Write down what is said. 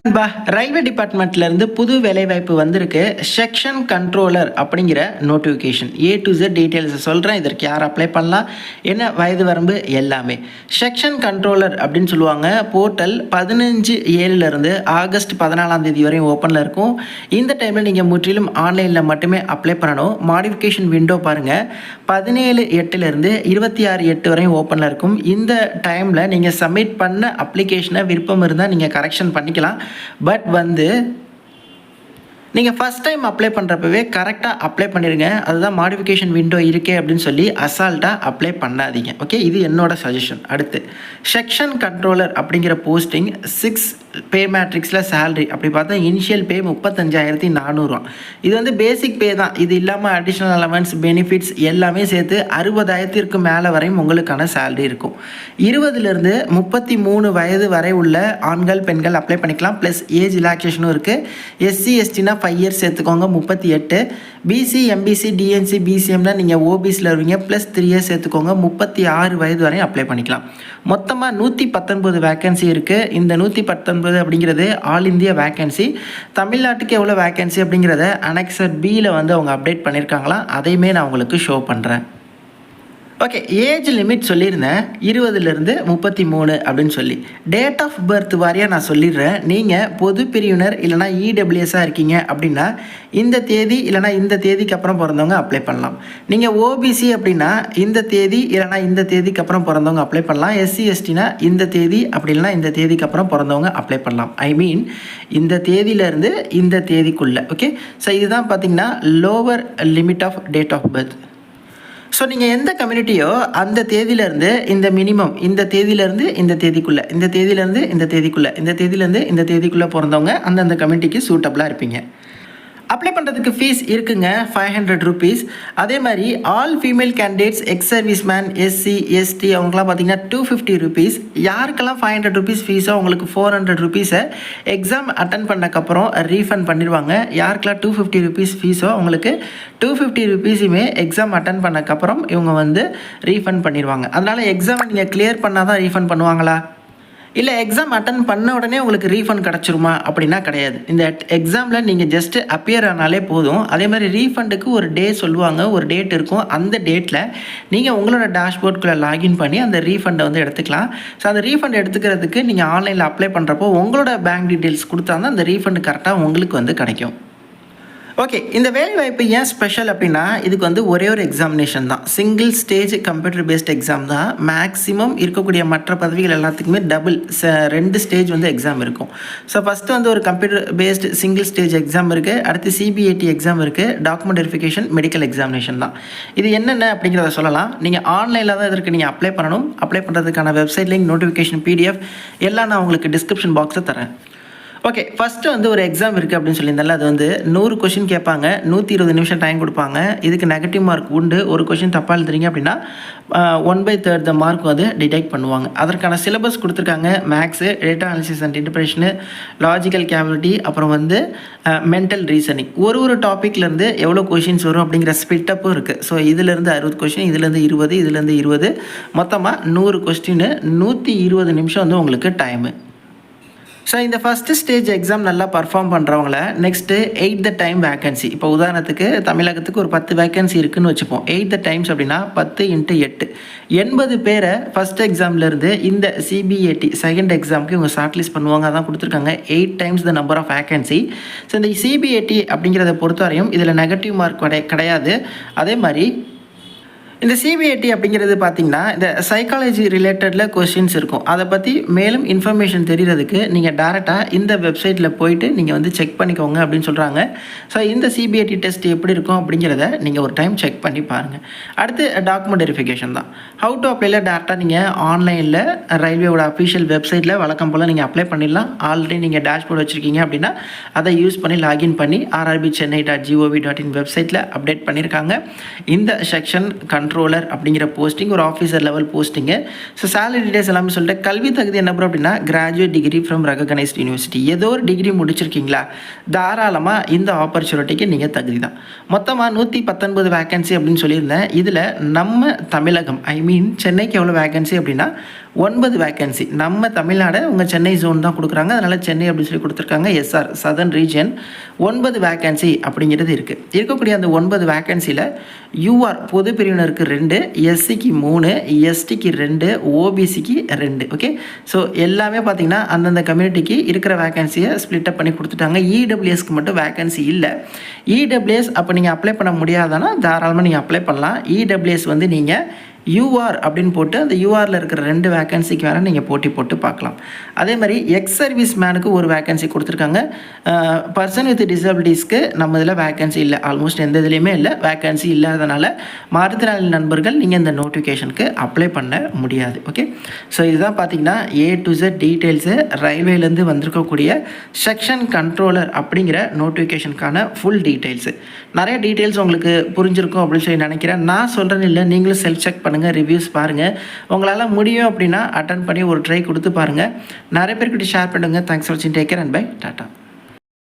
நண்பா, ரயில்வே டிபார்ட்மெண்ட்லேருந்து புது வேலைவாய்ப்பு வந்திருக்கு. செக்ஷன் கண்ட்ரோலர் அப்படிங்கிற நோட்டிஃபிகேஷன். ஏ டு Z டீட்டெயில்ஸை சொல்கிறேன். இதற்கு யார் அப்ளை பண்ணலாம், என்ன வயது வரம்பு எல்லாமே. செக்ஷன் கண்ட்ரோலர் அப்படின்னு சொல்லுவாங்க. போர்ட்டல் 15/7 ஆகஸ்ட் 14 வரையும் ஓப்பனில் இருக்கும். இந்த டைமில் நீங்கள் முற்றிலும் ஆன்லைனில் மட்டுமே அப்ளை பண்ணணும். மாடிஃபிகேஷன் விண்டோ பாருங்கள், 17/8 26/8 வரையும் ஓப்பனில் இருக்கும். இந்த டைமில் நீங்கள் சப்மிட் பண்ண அப்ளிகேஷனை விருப்பம் இருந்தால் நீங்கள் கரெக்ஷன் பண்ணிக்கலாம். பட் நீங்கள் ஃபஸ்ட் டைம் அப்ளை பண்ணுறப்பவே கரெக்டாக அப்ளை பண்ணிடுங்க. அதுதான் மாடிஃபிகேஷன் விண்டோ இருக்கே அப்படின்னு சொல்லி அசால்ட்டாக அப்ளை பண்ணாதீங்க. ஓகே, இது என்னோட சஜஷன். அடுத்து செக்ஷன் கண்ட்ரோலர் அப்படிங்கிற போஸ்டிங் 6 பே மேட்ரிக்ஸில் சேலரி அப்படி பார்த்தா இனிஷியல் பே 35,400. இது பேசிக் பே தான். இது இல்லாமல் அடிஷ்னல் அலவன்ஸ் பெனிஃபிட்ஸ் எல்லாமே சேர்த்து 60,000 மேலே வரையும் உங்களுக்கான சேலரி இருக்கும். 20 33 வயது வரை உள்ள ஆண்கள் பெண்கள் அப்ளை பண்ணிக்கலாம். ப்ளஸ் ஏஜ் ரிலாக்ஸேஷனும் இருக்குது. SC STனா 5 இயர்ஸ் சேர்த்துக்கோங்க, 38. BC MBC DNC BCMனா நீங்கள் ஓபிசியில் வருவீங்க, ப்ளஸ் 3 இயர்ஸ் சேர்த்துக்கோங்க, 36 வயது வரையும் அப்ளை பண்ணிக்கலாம். மொத்தமாக 119 வேக்கன்சி இருக்குது. இந்த 119 அப்படிங்கிறது ஆல் இந்தியா வேக்கன்சி. தமிழ்நாட்டுக்கு எவ்வளோ வேக்கன்சி அப்படிங்கிறத அனெக்சர் Bயில் அவங்க அப்டேட் பண்ணியிருக்காங்களாம். அதையுமே நான் உங்களுக்கு ஷோ பண்ணுறேன். ஓகே, ஏஜ் லிமிட் சொல்லியிருந்தேன் 20 33 அப்படின்னு சொல்லி. டேட் ஆஃப் பர்த் வாரியாக நான் சொல்லிடுறேன். நீங்கள் பொது பிரிவினர் இல்லைனா இடபிள்யூஎஸ்ஸாக இருக்கீங்க அப்படின்னா இந்த தேதி இல்லைனா இந்த தேதிக்கு அப்புறம் பிறந்தவங்க அப்ளை பண்ணலாம். நீங்கள் ஓபிசி அப்படின்னா இந்த தேதி இல்லைனா இந்த தேதிக்கு அப்புறம் பிறந்தவங்க அப்ளை பண்ணலாம். SC STனா இந்த தேதி அப்படி இல்லைனா இந்த தேதிக்கு அப்புறம் பிறந்தவங்க அப்ளை பண்ணலாம். ஐ மீன் இந்த தேதியிலேருந்து இந்த தேதிக்குள்ளே. ஓகே, ஸோ இதுதான் பார்த்தீங்கன்னா lower limit of date of birth. So நீங்கள் எந்த கம்யூனிட்டியோ அந்த தேதியிலேருந்து இந்த மினிமம் இந்த தேதியிலேருந்து இந்த தேதிக்குள்ளே, இந்த தேதியிலேருந்து இந்த தேதிக்குள்ளே, இந்த தேதியிலேருந்து இந்த தேதிக்குள்ளே பிறந்தவங்க அந்தந்த கம்யூனிட்டிக்கு சூட்டபுளாக இருப்பீங்க. அப்ளை பண்ணுறதுக்கு ஃபீஸ் இருக்குங்க, 500 rupees. அதே மாதிரி all female candidates, ex service man, SC ST அவங்களாம் பார்த்தீங்கன்னா 250 rupees. யாருக்கெல்லாம் 500 rupees ஃபீஸோ அவங்களுக்கு 400 rupees எக்ஸாம் அட்டன் பண்ணக்கப்புறம் ரீஃபண்ட் பண்ணிடுவாங்க. யாருக்கெல்லாம் 250 rupees ஃபீஸோ அவங்களுக்கு 250 rupeesமே எக்ஸாம் அட்டன் பண்ணக்கப்புறம் இவங்க ரீஃபண்ட் பண்ணிடுவாங்க. அதனால் எக்ஸாமை நீங்கள் கிளியர் பண்ணால் தான் ரீஃபண்ட் பண்ணுவாங்களா, இல்லை எக்ஸாம் அட்டன் பண்ண உடனே உங்களுக்கு ரீஃபண்ட் கிடச்சிருமா அப்படின்னா கிடையாது. இந்த எக்ஸாமில் நீங்கள் ஜஸ்ட்டு அப்பியர் ஆனாலே போதும். அதே மாதிரி ரீஃபண்டுக்கு ஒரு டே சொல்லுவாங்க, ஒரு டேட் இருக்கும். அந்த டேட்டில் நீங்கள் உங்களோட டேஷ்போர்டுக்குள்ளே லாகின் பண்ணி அந்த ரீஃபண்டை எடுத்துக்கலாம். ஸோ அந்த ரீஃபண்ட் எடுத்துக்கிறதுக்கு நீங்கள் ஆன்லைனில் அப்ளை பண்ணுறப்போ உங்களோட பேங்க் டீட்டெயில்ஸ் கொடுத்தா தான் அந்த ரீஃபண்டு கரெக்டாக உங்களுக்கு கிடைக்கும். ஓகே, இந்த வேலைவாய்ப்பு ஏன் ஸ்பெஷல் அப்படின்னா இதுக்கு ஒரே ஒரு எக்ஸாமினேஷன் தான். Single stage computer based exam தான். மேக்ஸிமம் இருக்கக்கூடிய மற்ற பதவிகள் எல்லாத்துக்குமே டபுள் 2 ஸ்டேஜ் எக்ஸாம் இருக்கும். ஸோ ஃபஸ்ட்டு ஒரு computer based single stage exam இருக்குது. அடுத்து CBAT எக்ஸாம் இருக்குது. டாக்குமெண்ட் வெரிஃபிகேஷன், மெடிக்கல் எக்ஸாமினேஷன் தான். இது என்னென்ன அப்படிங்கிறத சொல்லலாம். நீங்கள் ஆன்லைனில் தான் இதற்கு நீங்கள் அப்ளை பண்ணணும். அப்ளை பண்ணுறதுக்கான வெப்சைட் லிங்க், நோட்டிஃபிகேஷன் PDF எல்லாம் நான் உங்களுக்கு டிஸ்கிரிப்ஷன் பாக்ஸை தரேன். ஓகே, ஃபஸ்ட்டு ஒரு எக்ஸாம் இருக்குது அப்படின்னு சொல்லியிருந்தால அது 100 கொஷின் கேட்பாங்க, 120 நிமிஷம் டைம் கொடுப்பாங்க. இதுக்கு நெகட்டிவ் மார்க் உண்டு. ஒரு கொஷின் தப்பாக எழுதுறீங்க அப்படின்னா 1/3 மார்க் டிடெக்ட் பண்ணுவாங்க. அதற்கான சிலபஸ் கொடுத்துருக்காங்க. Maths, data analysis and interpretation, logical capability, அப்புறம் மென்டல் ரீசனிங். ஒரு டாப்பிக்லேருந்து எவ்வளோ கொஷின்ஸ் வரும் அப்படிங்கிற ஸ்பிட்டப்பும் இருக்குது. ஸோ இதிலேருந்து 60 கொஷின், இதுலேருந்து 20, இதுலேருந்து 20, மொத்தமாக 100 கொஸ்டின், 120 நிமிஷம் உங்களுக்கு டைமு. ஸோ இந்த ஃபஸ்ட்டு ஸ்டேஜ் எக்ஸாம் நல்லா பர்ஃபார்ம் பண்ணுறவங்கள நெக்ஸ்ட்டு 8 the time வேக்கன்சி. இப்போ உதாரணத்துக்கு தமிழகத்துக்கு ஒரு 10 வேக்கன்சி இருக்குதுன்னு வச்சுப்போம். 8 the times அப்படின்னா 10 × 8 80 பேரை ஃபஸ்ட் எக்ஸாம்லேருந்து இந்த CBAT செகண்ட் எக்ஸாமுக்கு இவங்க ஷார்ட் லிஸ்ட் பண்ணுவாங்க. அதான் கொடுத்துருக்காங்க 8 times the number of vacancy. So இந்த CBAT அப்படிங்கிறத பொறுத்தவரையும் இதில் நெகட்டிவ் மார்க் கிடையாது. அதே மாதிரி இந்த CBAT அப்படிங்கிறது பார்த்திங்கன்னா இந்த சைக்காலஜி ரிலேட்டடில் கொஸ்டின்ஸ் இருக்கும். அதை பற்றி மேலும் இன்ஃபர்மேஷன் தெரிகிறதுக்கு நீங்கள் டேரெக்டாக இந்த வெப்சைட்டில் போயிட்டு நீங்கள் செக் பண்ணிக்கோங்க அப்படின்னு சொல்கிறாங்க. ஸோ இந்த CBAT டெஸ்ட் எப்படி இருக்கும் அப்படிங்கிறத நீங்கள் ஒரு டைம் செக் பண்ணி பாருங்கள். அடுத்து டாக்குமெண்ட் வெரிஃபிகேஷன் தான். ஹவு டு அப்ளைல டேரெக்டாக நீங்கள் ஆன்லைனில் ரயில்வேயோட அஃபிஷியல் வெப்சைட்டில் வழக்கம் போல் நீங்கள் அப்ளை பண்ணிடலாம். ஆல்ரெடி நீங்கள் டேஷ்போர்ட் வச்சுருக்கீங்க அப்படின்னா அதை யூஸ் பண்ணி லாகின் பண்ணி rrbchennai.gov.in வெப்சைட்டில் அப்டேட் பண்ணியிருக்காங்க. இந்த செக்ஷன் கண்ட்ரோலர் அப்படிங்கிற போஸ்டிங் ஒரு officer level posting. So salary details எல்லாமே சொல்லிட்டு கல்வி தகுதி என்ன அப்படின்னா graduate degree from recognised university. ஏதோ ஒரு டிகிரி முடிச்சிருக்கீங்களா, தாராளமாக இந்த ஆப்பர்ச்சுனிட்டிக்கு நீங்கள் தகுதி தான். மொத்தமாக 119 வேக்கன்சி அப்படின்னு சொல்லியிருந்தேன். இதில் நம்ம தமிழகம் ஐ மீன் சென்னைக்கு எவ்வளோ வேக்கன்சி அப்படின்னா 9 வேக்கன்சி. நம்ம தமிழ்நாடு உங்கள் சென்னை ஜோன் தான் கொடுக்குறாங்க. அதனால் சென்னை அப்படின்னு சொல்லி கொடுத்துருக்காங்க. எஸ்ஆர் சதர்ன் ரீஜன் 9 வேக்கன்சி அப்படிங்கிறது இருக்குது. இருக்கக்கூடிய அந்த 9 வேக்கன்சியில் யூஆர் பொது பிரிவினருக்கு 2, எஸ்சிக்கு 3, எஸ்டிக்கு 2, ஓபிசிக்கு 2. ஓகே, ஸோ எல்லாமே பார்த்தீங்கன்னா அந்தந்த கம்யூனிட்டிக்கு இருக்கிற வேக்கன்சியை ஸ்ப்ளிட் அப் பண்ணி கொடுத்துட்டாங்க. இடபிள்யூஎஸ்க்கு மட்டும் வேக்கன்சி இல்லை. இடபிள்யூஎஸ் அப்போ நீங்கள் அப்ளை பண்ண முடியாதானா தாராளமாக நீங்கள் அப்ளை பண்ணலாம். இடபிள்யூஎஸ் வந்து நீங்கள் யூஆர் அப்படின்னு போட்டு அந்த யூஆரில் இருக்கிற 2 வேக்கன்சிக்கு வேறு நீங்கள் போட்டி போட்டு பார்க்கலாம். அதே மாதிரி எக்ஸ் சர்வீஸ் மேனுக்கு ஒரு வேக்கன்சி கொடுத்துருக்காங்க. பர்சன் வித் டிசபிலிட்டிஸ்க்கு நம்ம இதில் வேக்கன்சி இல்லை. ஆல்மோஸ்ட் எந்த இதுலேயுமே இல்லை, வேக்கன்சி இல்லாதனால மாற்றுத்திறனாளி நண்பர்கள் நீங்கள் இந்த நோட்டிஃபிகேஷனுக்கு அப்ளை பண்ண முடியாது. ஓகே, ஸோ இதுதான் பார்த்தீங்கன்னா A to Z டீட்டெயில்ஸு ரயில்வேலேருந்து வந்திருக்கக்கூடிய செக்ஷன் கண்ட்ரோலர் அப்படிங்கிற நோட்டிஃபிகேஷனுக்கான ஃபுல் டீட்டெயில்ஸு. நிறைய டீட்டெயில்ஸ் உங்களுக்கு புரிஞ்சிருக்கும் அப்படின்னு சொல்லி நினைக்கிறேன். நான் சொல்கிறேன்னு இல்லை, நீங்களும் செல்ஃப் செக் பண்ணுங்கள், ரிவ்யூஸ் பாருங்கள். உங்களால் முடியும் அப்படின்னா அட்டன் பண்ணி ஒரு ட்ரை கொடுத்து பாருங்கள். நிறைய பேர்கிட்ட ஷேர் பண்ணுங்கள். தேங்க்ஸ் ஃபார் வாட்சிங். Take care and bye. Tata.